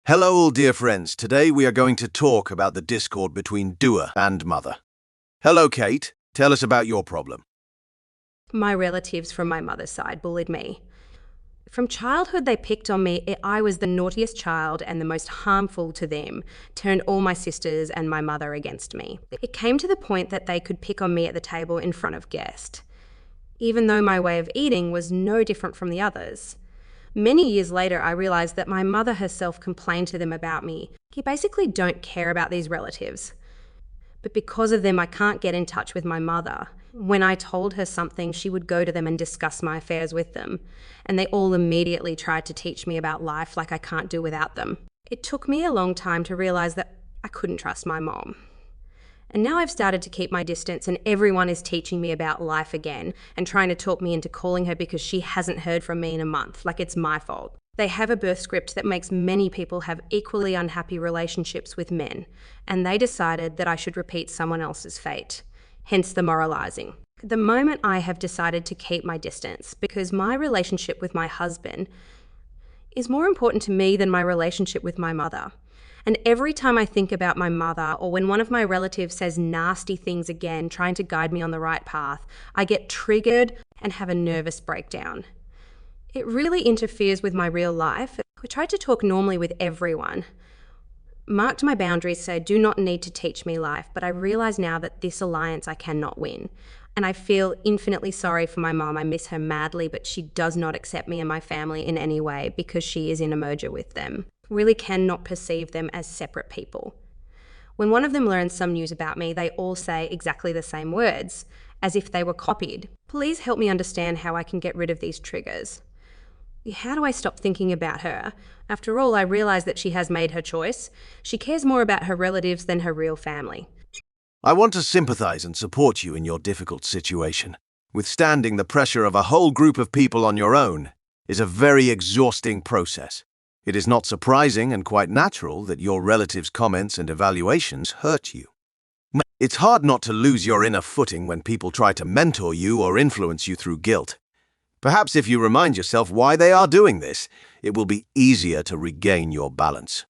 Hello all dear friends, today we are going to talk about the discord between doer and mother. Hello Kate, tell us about your problem. My relatives from my mother's side bullied me. From childhood, they picked on me. I was the naughtiest child and the most harmful to them, turned all my sisters and my mother against me. It came to the point that they could pick on me at the table in front of guests, even though my way of eating was no different from the others. Many years later, I realised that my mother herself complained to them about me. You basically don't care about these relatives. But because of them, I can't get in touch with my mother. When I told her something, she would go to them and discuss my affairs with them. And they all immediately tried to teach me about life like I can't do without them. It took me a long time to realise that I couldn't trust my mom. And now I've started to keep my distance, and everyone is teaching me about life again and trying to talk me into calling her because she hasn't heard from me in a month, like it's my fault. They have a birth script that makes many people have equally unhappy relationships with men, and they decided that I should repeat someone else's fate, hence the moralising. At the moment, I have decided to keep my distance because my relationship with my husband is more important to me than my relationship with my mother. And every time I think about my mother, or when one of my relatives says nasty things again, trying to guide me on the right path, I get triggered and have a nervous breakdown. It really interferes with my real life. I try to talk normally with everyone, marked my boundaries so I do not need to teach me life, but I realise now that this alliance I cannot win. And I feel infinitely sorry for my mom. I miss her madly, but she does not accept me and my family in any way because she is in a merger with them. Really cannot perceive them as separate people. When one of them learns some news about me, they all say exactly the same words, as if they were copied. Please help me understand how I can get rid of these triggers. How do I stop thinking about her? After all, I realise that she has made her choice. She cares more about her relatives than her real family. I want to sympathize and support you in your difficult situation. Withstanding the pressure of a whole group of people on your own is a very exhausting process. It is not surprising and quite natural that your relatives' comments and evaluations hurt you. It's hard not to lose your inner footing when people try to mentor you or influence you through guilt. Perhaps if you remind yourself why they are doing this, it will be easier to regain your balance.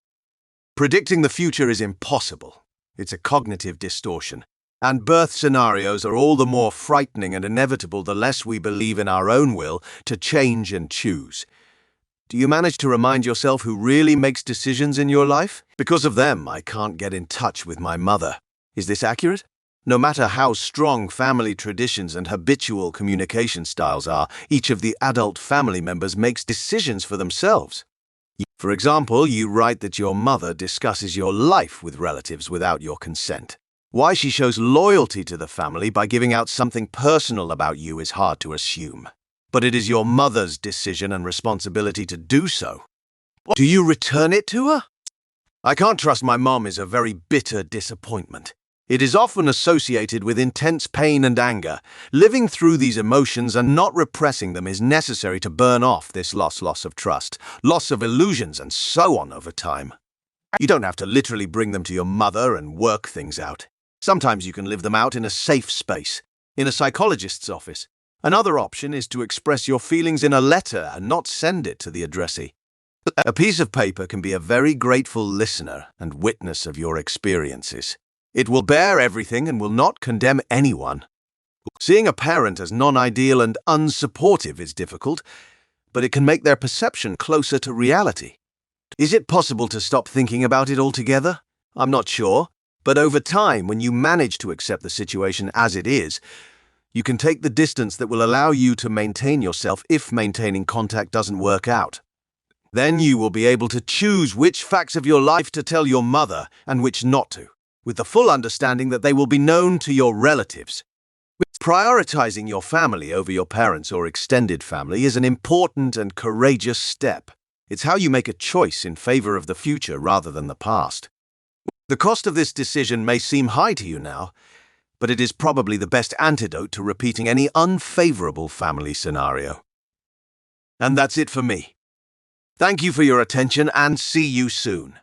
Predicting the future is impossible. It's a cognitive distortion. And birth scenarios are all the more frightening and inevitable the less we believe in our own will to change and choose. Do you manage to remind yourself who really makes decisions in your life? Because of them, I can't get in touch with my mother. Is this accurate? No matter how strong family traditions and habitual communication styles are, each of the adult family members makes decisions for themselves. For example, you write that your mother discusses your life with relatives without your consent. Why she shows loyalty to the family by giving out something personal about you is hard to assume. But it is your mother's decision and responsibility to do so. Do you return it to her? I can't trust my mom is a very bitter disappointment. It is often associated with intense pain and anger. Living through these emotions and not repressing them is necessary to burn off this loss of trust, loss of illusions, and so on over time. You don't have to literally bring them to your mother and work things out. Sometimes you can live them out in a safe space, in a psychologist's office. Another option is to express your feelings in a letter and not send it to the addressee. A piece of paper can be a very grateful listener and witness of your experiences. It will bear everything and will not condemn anyone. Seeing a parent as non-ideal and unsupportive is difficult, but it can make their perception closer to reality. Is it possible to stop thinking about it altogether? I'm not sure, but over time, when you manage to accept the situation as it is, you can take the distance that will allow you to maintain yourself if maintaining contact doesn't work out. Then you will be able to choose which facts of your life to tell your mother and which not to, with the full understanding that they will be known to your relatives. Prioritizing your family over your parents or extended family is an important and courageous step. It's how you make a choice in favor of the future rather than the past. The cost of this decision may seem high to you now, but it is probably the best antidote to repeating any unfavorable family scenario. And that's it for me. Thank you for your attention and see you soon.